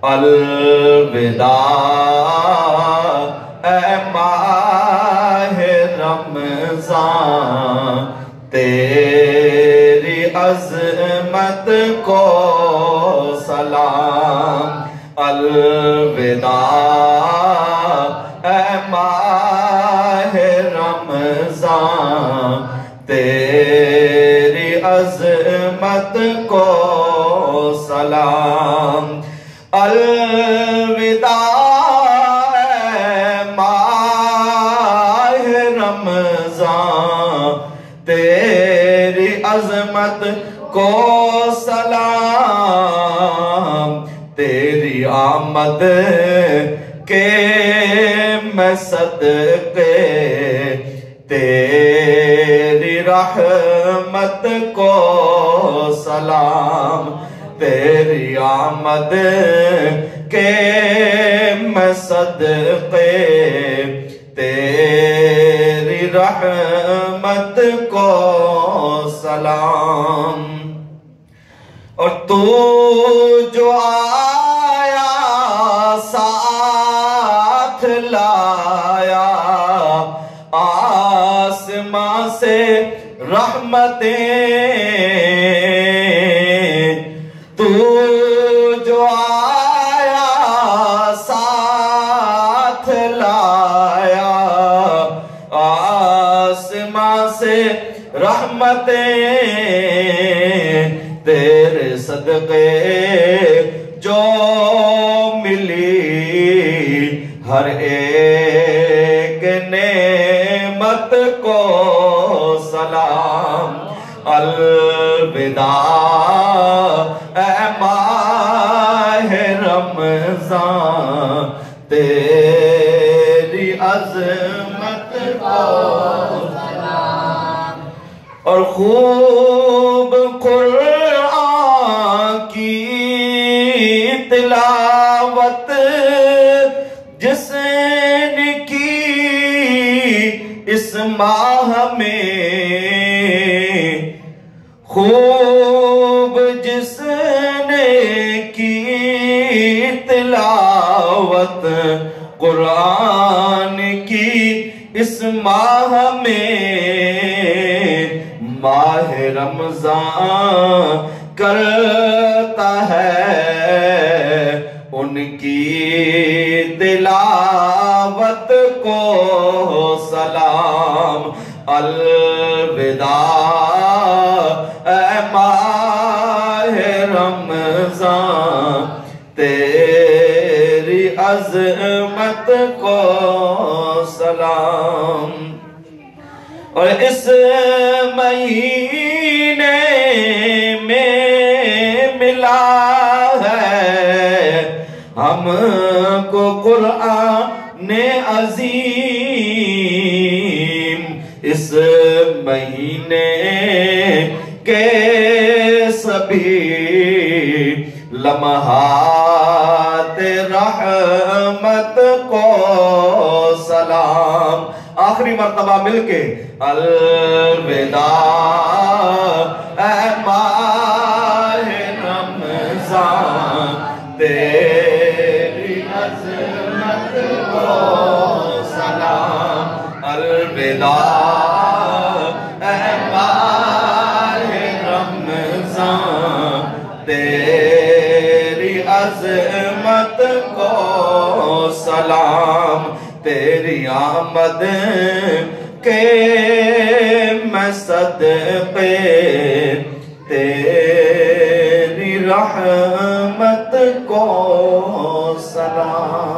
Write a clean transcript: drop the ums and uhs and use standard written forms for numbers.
अलविदा ऐ माहे रमज़ान, तेरी अज़मत को सलाम। अलविदा ऐ माहे रमज़ान, तेरी अज़मत को सलाम। अलविदा ऐ माहे रमज़ान, तेरी अज़मत को सलाम। तेरी आमद के मैं सदके, तेरी रहमत को सलाम। तेरी आमद के मैं सदके, तेरी रहमत को सलाम। और तू जो आया साथ लाया, आसमां से रहमतें। तू जो आया साथ लाया, आसमां से रहमतें। तेरे सदके जो मिली हर एक नेमत को सलाम। अलविदा ऐ माहे रमज़ान, तेरी अज़मत को सलाम। और खूब कुरान की तिलावत जिसने की इस माह में, खूब जिसने की तिलावत कुरान की इस माह में, माह रमज़ान करता है उनकी तिलावत को सलाम। अलविदा ऐ माहे रमज़ान, तेरी अज़मत को सलाम। और इस महीने में मिला है हमको कुरान अज़ीम। इस महीने के सभी लम्हात रहमत को सलाम। आखिरी मर्तबा मिलके अलविदा ऐ माहे रमज़ान, तेरी अज़मत को सलाम। अलविदा ऐ माहे रमज़ान, तेरी अज़मत को सलाम। तेरी आमद के मैं सदके, तेरी रहमत को सलाम।